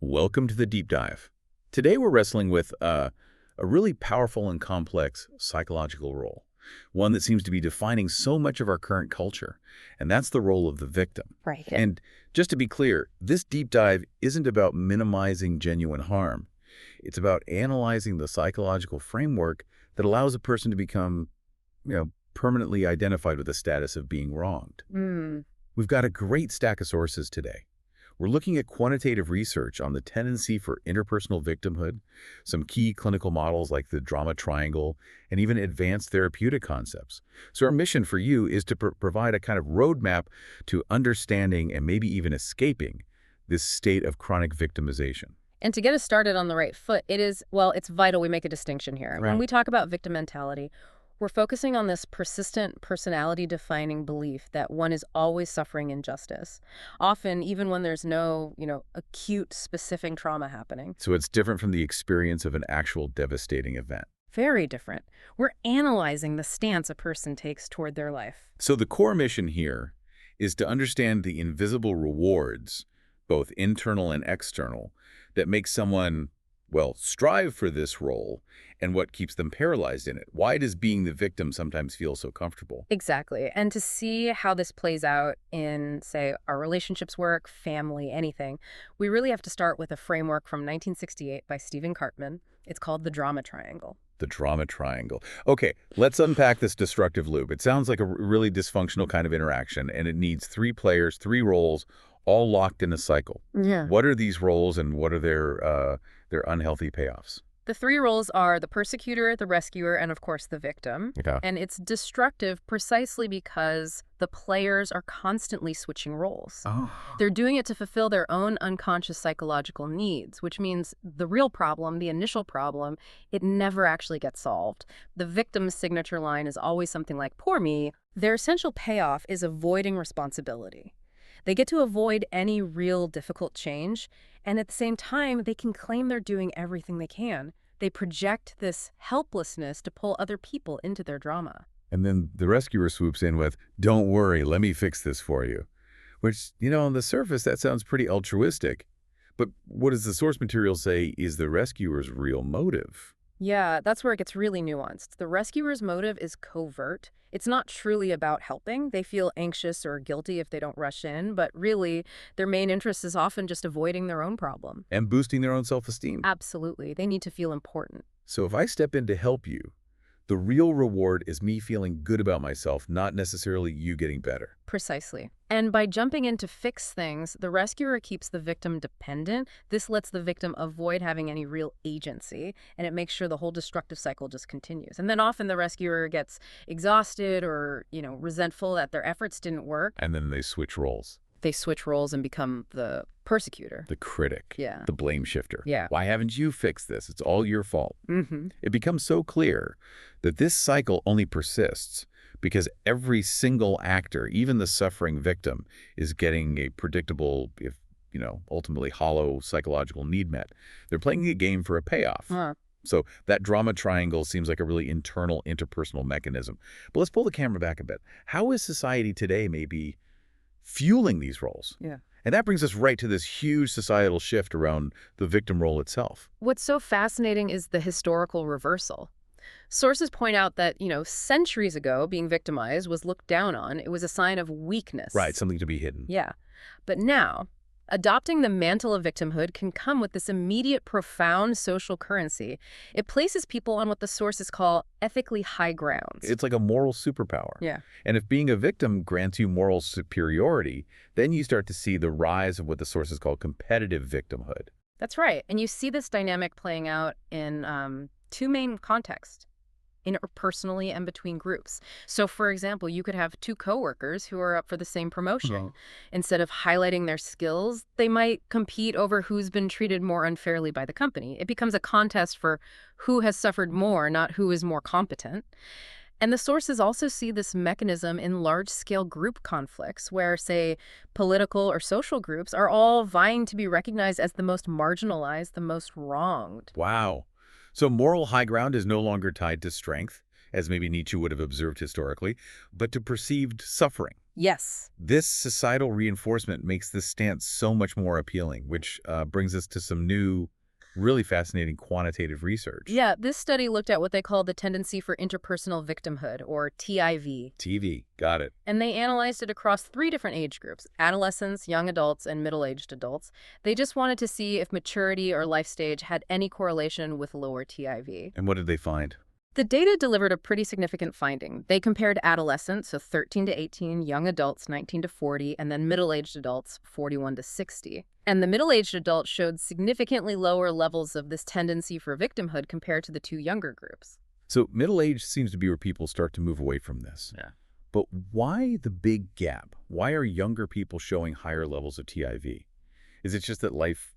Welcome to the deep dive. Today we're wrestling with a really powerful and complex psychological role, one that seems to be defining so much of our current culture, and that's the role of the victim. Right. And just to be clear, this deep dive isn't about minimizing genuine harm. It's about analyzing the psychological framework that allows a person to become, permanently identified with the status of being wronged. Mm. We've got a great stack of sources today. We're looking at quantitative research on the tendency for interpersonal victimhood, some key clinical models like the drama triangle, and even advanced therapeutic concepts. So our mission for you is to provide a kind of roadmap to understanding and maybe even escaping this state of chronic victimization. And to get us started on the right foot, it's vital we make a distinction here. Right. When we talk about victim mentality, we're focusing on this persistent personality-defining belief that one is always suffering injustice, often even when there's no, acute, specific trauma happening. So it's different from the experience of an actual devastating event. Very different. We're analyzing the stance a person takes toward their life. So the core mission here is to understand the invisible rewards, both internal and external, that make someone, strive for this role and what keeps them paralyzed in it. Why does being the victim sometimes feel so comfortable? Exactly. And to see how this plays out in, say, our relationships work, family, anything, we really have to start with a framework from 1968 by Stephen Cartman. It's called the drama triangle. The drama triangle. Okay, let's unpack this destructive loop. It sounds like a really dysfunctional kind of interaction, and it needs three players, three roles, all locked in a cycle. Yeah. What are these roles and what are their unhealthy payoffs? The three roles are the persecutor, the rescuer, and of course the victim. Okay. And it's destructive precisely because the players are constantly switching roles. Oh. They're doing it to fulfill their own unconscious psychological needs, which means the real problem, the initial problem, it never actually gets solved. The victim's signature line is always something like, "Poor me." Their essential payoff is avoiding responsibility. They get to avoid any real difficult change, and at the same time, they can claim they're doing everything they can. They project this helplessness to pull other people into their drama. And then the rescuer swoops in with, "Don't worry, let me fix this for you." Which, on the surface, that sounds pretty altruistic. But what does the source material say is the rescuer's real motive? Yeah, that's where it gets really nuanced. The rescuer's motive is covert. It's not truly about helping. They feel anxious or guilty if they don't rush in, but really, their main interest is often just avoiding their own problem. And boosting their own self-esteem. Absolutely. They need to feel important. So if I step in to help you, the real reward is me feeling good about myself, not necessarily you getting better. Precisely. And by jumping in to fix things, the rescuer keeps the victim dependent. This lets the victim avoid having any real agency, and it makes sure the whole destructive cycle just continues. And then often the rescuer gets exhausted or, resentful that their efforts didn't work. And then they switch roles. They switch roles and become the persecutor. The critic. Yeah. The blame shifter. Yeah. Why haven't you fixed this? It's all your fault. Mm-hmm. It becomes so clear that this cycle only persists because every single actor, even the suffering victim, is getting a predictable, if ultimately hollow psychological need met. They're playing a game for a payoff. So that drama triangle seems like a really internal, interpersonal mechanism. But let's pull the camera back a bit. How is society today maybe fueling these roles? Yeah. And that brings us right to this huge societal shift around the victim role itself. What's so fascinating is the historical reversal. Sources point out that, centuries ago, being victimized was looked down on. It was a sign of weakness. Right, something to be hidden. Yeah. But now, adopting the mantle of victimhood can come with this immediate, profound social currency. It places people on what the sources call ethically high grounds. It's like a moral superpower. Yeah. And if being a victim grants you moral superiority, then you start to see the rise of what the sources call competitive victimhood. That's right. And you see this dynamic playing out in two main contexts, interpersonally and between groups. So, for example, you could have two coworkers who are up for the same promotion. Instead of highlighting their skills, they might compete over who's been treated more unfairly by the company. It becomes a contest for who has suffered more, not who is more competent. And the sources also see this mechanism in large-scale group conflicts where, say, political or social groups are all vying to be recognized as the most marginalized, the most wronged. Wow. So moral high ground is no longer tied to strength. as maybe Nietzsche would have observed historically, but to perceived suffering. Yes. This societal reinforcement makes this stance so much more appealing, which brings us to some new, really fascinating quantitative research. Yeah, this study looked at what they call the tendency for interpersonal victimhood, or TIV. TV, got it. And they analyzed it across 3 different age groups: adolescents, young adults, and middle-aged adults. They just wanted to see if maturity or life stage had any correlation with lower TIV. And what did they find? The data delivered a pretty significant finding. They compared adolescents, so 13 to 18, young adults, 19 to 40, and then middle-aged adults, 41 to 60. And the middle-aged adults showed significantly lower levels of this tendency for victimhood compared to the 2 younger groups. So middle age seems to be where people start to move away from this. Yeah. But why the big gap? Why are younger people showing higher levels of TIV? Is it just that life,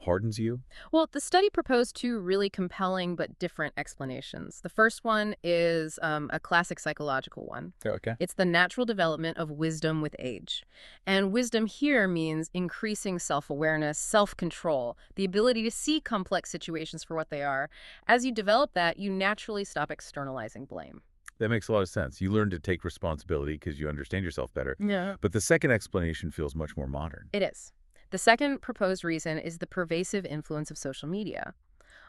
hardens you? Well, the study proposed 2 really compelling but different explanations. The first one is a classic psychological one. Okay. It's the natural development of wisdom with age. And wisdom here means increasing self-awareness, self-control, the ability to see complex situations for what they are. As you develop that, you naturally stop externalizing blame. That makes a lot of sense. You learn to take responsibility because you understand yourself better. Yeah. But the second explanation feels much more modern. It is. The second proposed reason is the pervasive influence of social media.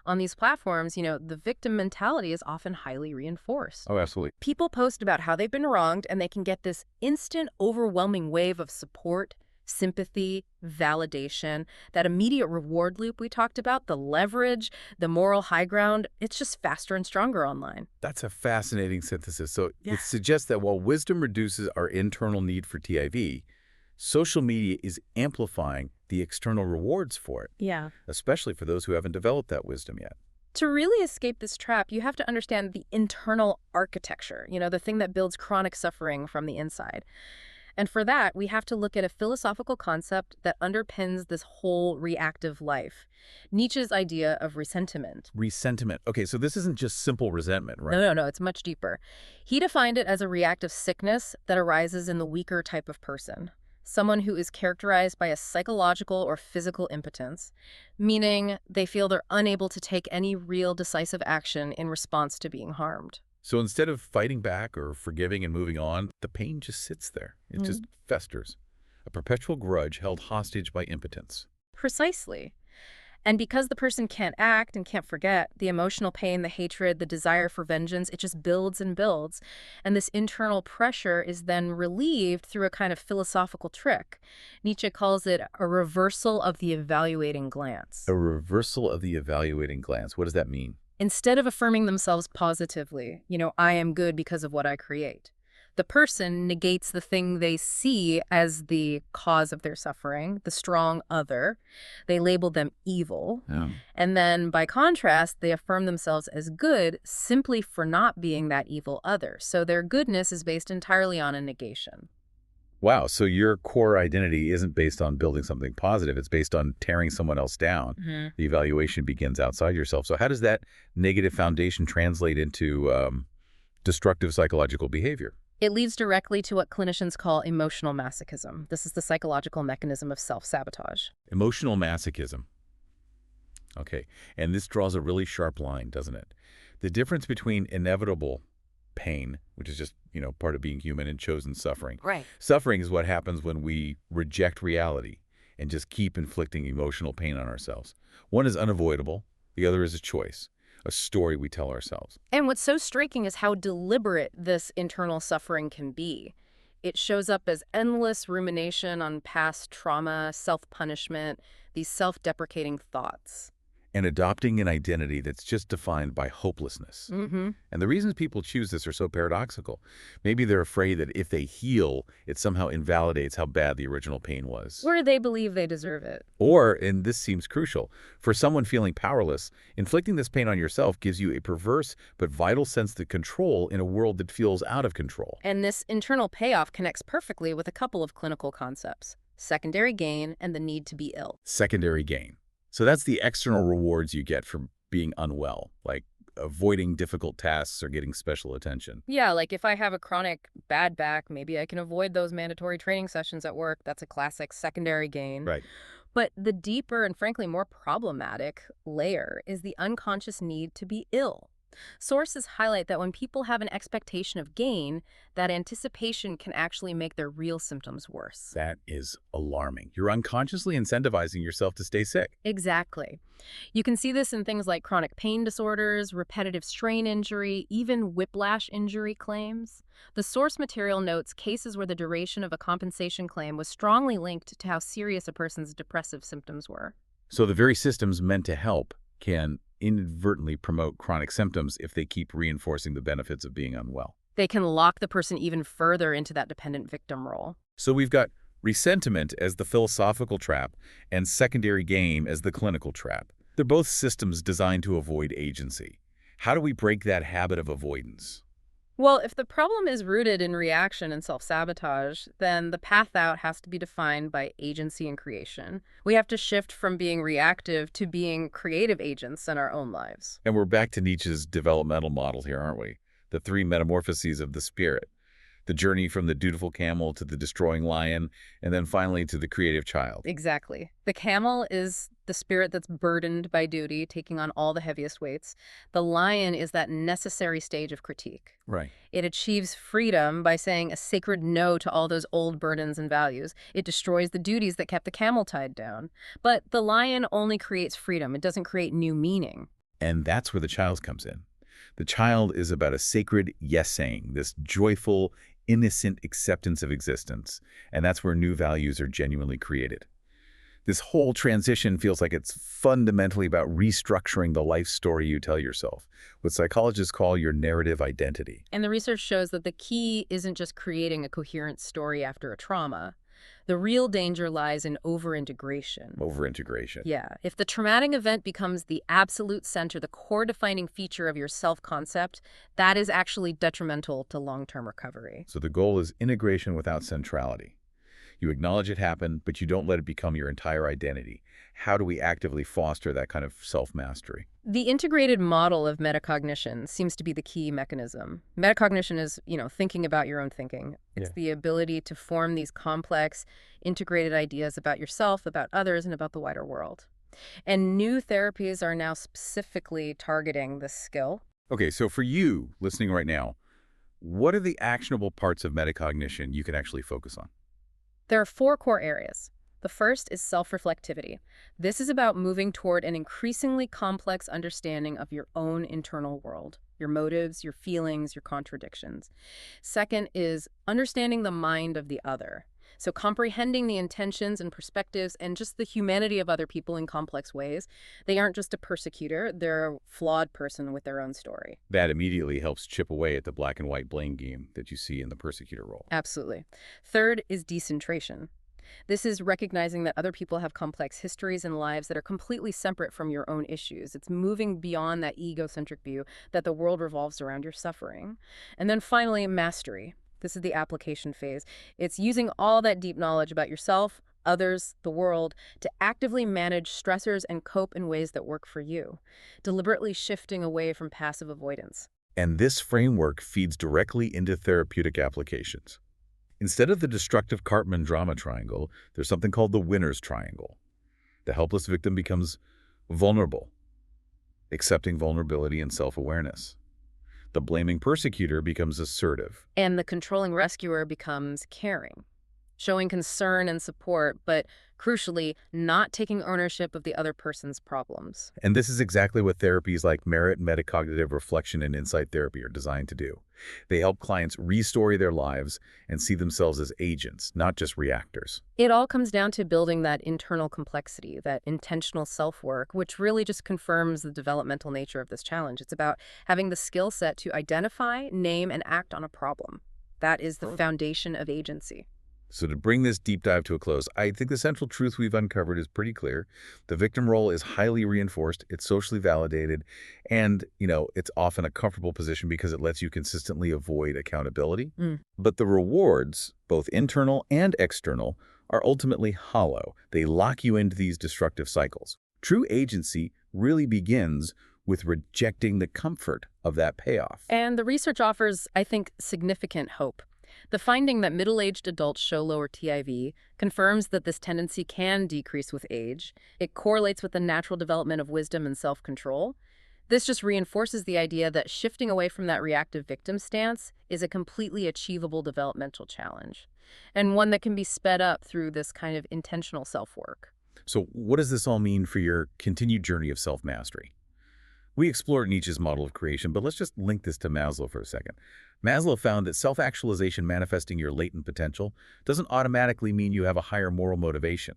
On these platforms, the victim mentality is often highly reinforced. Oh, absolutely. People post about how they've been wronged, and they can get this instant, overwhelming wave of support, sympathy, validation, that immediate reward loop we talked about, the leverage, the moral high ground. It's just faster and stronger online. That's a fascinating synthesis. So Yeah. it suggests that while wisdom reduces our internal need for TIV, social media is amplifying the external rewards for it, Yeah. especially for those who haven't developed that wisdom yet. To really escape this trap, you have to understand the internal architecture, the thing that builds chronic suffering from the inside. And for that, we have to look at a philosophical concept that underpins this whole reactive life: Nietzsche's idea of resentiment. Resentment. Okay, so this isn't just simple resentment, right? No, it's much deeper. He defined it as a reactive sickness that arises in the weaker type of person. Someone who is characterized by a psychological or physical impotence, meaning they feel they're unable to take any real decisive action in response to being harmed. So instead of fighting back or forgiving and moving on, the pain just sits there. It just festers. A perpetual grudge held hostage by impotence. Precisely. And because the person can't act and can't forget, the emotional pain, the hatred, the desire for vengeance, it just builds and builds. And this internal pressure is then relieved through a kind of philosophical trick. Nietzsche calls it a reversal of the evaluating glance. A reversal of the evaluating glance. What does that mean? Instead of affirming themselves positively, I am good because of what I create, the person negates the thing they see as the cause of their suffering, the strong other. They label them evil. Oh. And then, by contrast, they affirm themselves as good simply for not being that evil other. So their goodness is based entirely on a negation. Wow, so your core identity isn't based on building something positive. It's based on tearing someone else down. The evaluation begins outside yourself. So how does that negative foundation translate into destructive psychological behavior? It leads directly to what clinicians call emotional masochism. This is the psychological mechanism of self-sabotage. Emotional masochism. Okay, and this draws a really sharp line, doesn't it? The difference between inevitable pain, which is just, part of being human, and chosen suffering. Right. Suffering is what happens when we reject reality and just keep inflicting emotional pain on ourselves. One is unavoidable. The other is a choice, a story we tell ourselves. And what's so striking is how deliberate this internal suffering can be. It shows up as endless rumination on past trauma, self-punishment, these self-deprecating thoughts. And adopting an identity that's just defined by hopelessness. And the reasons people choose this are so paradoxical. Maybe they're afraid that if they heal, it somehow invalidates how bad the original pain was. Or they believe they deserve it. Or, and this seems crucial, for someone feeling powerless, inflicting this pain on yourself gives you a perverse but vital sense of control in a world that feels out of control. And this internal payoff connects perfectly with a couple of clinical concepts: secondary gain and the need to be ill. Secondary gain. So that's the external rewards you get from being unwell, like avoiding difficult tasks or getting special attention. Yeah, like if I have a chronic bad back, maybe I can avoid those mandatory training sessions at work. That's a classic secondary gain. Right. But the deeper and frankly more problematic layer is the unconscious need to be ill. Sources highlight that when people have an expectation of gain, that anticipation can actually make their real symptoms worse. That is alarming. You're unconsciously incentivizing yourself to stay sick. Exactly. You can see this in things like chronic pain disorders, repetitive strain injury, even whiplash injury claims. The source material notes cases where the duration of a compensation claim was strongly linked to how serious a person's depressive symptoms were. So the very systems meant to help can inadvertently promote chronic symptoms if they keep reinforcing the benefits of being unwell. They can lock the person even further into that dependent victim role. So we've got resentment as the philosophical trap and secondary gain as the clinical trap. They're both systems designed to avoid agency. How do we break that habit of avoidance? Well, if the problem is rooted in reaction and self-sabotage, then the path out has to be defined by agency and creation. We have to shift from being reactive to being creative agents in our own lives. And we're back to Nietzsche's developmental model here, aren't we? The three metamorphoses of the spirit. The journey from the dutiful camel to the destroying lion, and then finally to the creative child. Exactly. The camel is the spirit that's burdened by duty, taking on all the heaviest weights. The lion is that necessary stage of critique. Right. It achieves freedom by saying a sacred no to all those old burdens and values. It destroys the duties that kept the camel tied down. But the lion only creates freedom. It doesn't create new meaning. And that's where the child comes in. The child is about a sacred yes-saying, this joyful, innocent acceptance of existence. And that's where new values are genuinely created. This whole transition feels like it's fundamentally about restructuring the life story you tell yourself, what psychologists call your narrative identity. And the research shows that the key isn't just creating a coherent story after a trauma. The real danger lies in over-integration. Over-integration. Yeah. If the traumatic event becomes the absolute center, the core defining feature of your self-concept, that is actually detrimental to long-term recovery. So the goal is integration without centrality. You acknowledge it happened, but you don't let it become your entire identity. How do we actively foster that kind of self-mastery? The integrated model of metacognition seems to be the key mechanism. Metacognition is, thinking about your own thinking. It's the ability to form these complex, integrated ideas about yourself, about others, and about the wider world. And new therapies are now specifically targeting this skill. Okay, so for you, listening right now, what are the actionable parts of metacognition you can actually focus on? There are 4 core areas. The first is self-reflectivity. This is about moving toward an increasingly complex understanding of your own internal world, your motives, your feelings, your contradictions. Second is understanding the mind of the other. So comprehending the intentions and perspectives and just the humanity of other people in complex ways. They aren't just a persecutor, they're a flawed person with their own story. That immediately helps chip away at the black and white blame game that you see in the persecutor role. Absolutely. Third is decentration. This is recognizing that other people have complex histories and lives that are completely separate from your own issues. It's moving beyond that egocentric view that the world revolves around your suffering. And then finally, mastery. This is the application phase. It's using all that deep knowledge about yourself, others, the world, to actively manage stressors and cope in ways that work for you, deliberately shifting away from passive avoidance. And this framework feeds directly into therapeutic applications. Instead of the destructive Cartman drama triangle, there's something called the winner's triangle. The helpless victim becomes vulnerable, accepting vulnerability and self-awareness. The blaming persecutor becomes assertive. And the controlling rescuer becomes caring, showing concern and support, but crucially, not taking ownership of the other person's problems. And this is exactly what therapies like merit, metacognitive reflection, and insight therapy are designed to do. They help clients restory their lives and see themselves as agents, not just reactors. It all comes down to building that internal complexity, that intentional self-work, which really just confirms the developmental nature of this challenge. It's about having the skill set to identify, name, and act on a problem. That is the foundation of agency. So to bring this deep dive to a close, I think the central truth we've uncovered is pretty clear. The victim role is highly reinforced, it's socially validated, and, it's often a comfortable position because it lets you consistently avoid accountability. But the rewards, both internal and external, are ultimately hollow. They lock you into these destructive cycles. True agency really begins with rejecting the comfort of that payoff. And the research offers, I think, significant hope. The finding that middle-aged adults show lower TIV confirms that this tendency can decrease with age. It correlates with the natural development of wisdom and self-control. This just reinforces the idea that shifting away from that reactive victim stance is a completely achievable developmental challenge, and one that can be sped up through this kind of intentional self-work. So what does this all mean for your continued journey of self-mastery? We explored Nietzsche's model of creation, but let's just link this to Maslow for a second. Maslow found that self-actualization, manifesting your latent potential, doesn't automatically mean you have a higher moral motivation.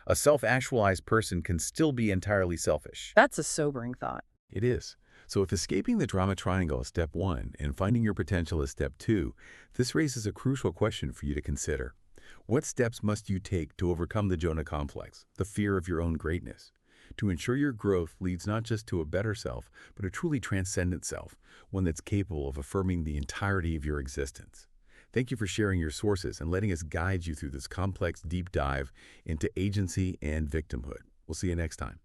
A self-actualized person can still be entirely selfish. That's a sobering thought. It is. So if escaping the drama triangle is step one and finding your potential is step two, this raises a crucial question for you to consider. What steps must you take to overcome the Jonah complex, the fear of your own greatness, to ensure your growth leads not just to a better self, but a truly transcendent self, one that's capable of affirming the entirety of your existence? Thank you for sharing your sources and letting us guide you through this complex deep dive into agency and victimhood. We'll see you next time.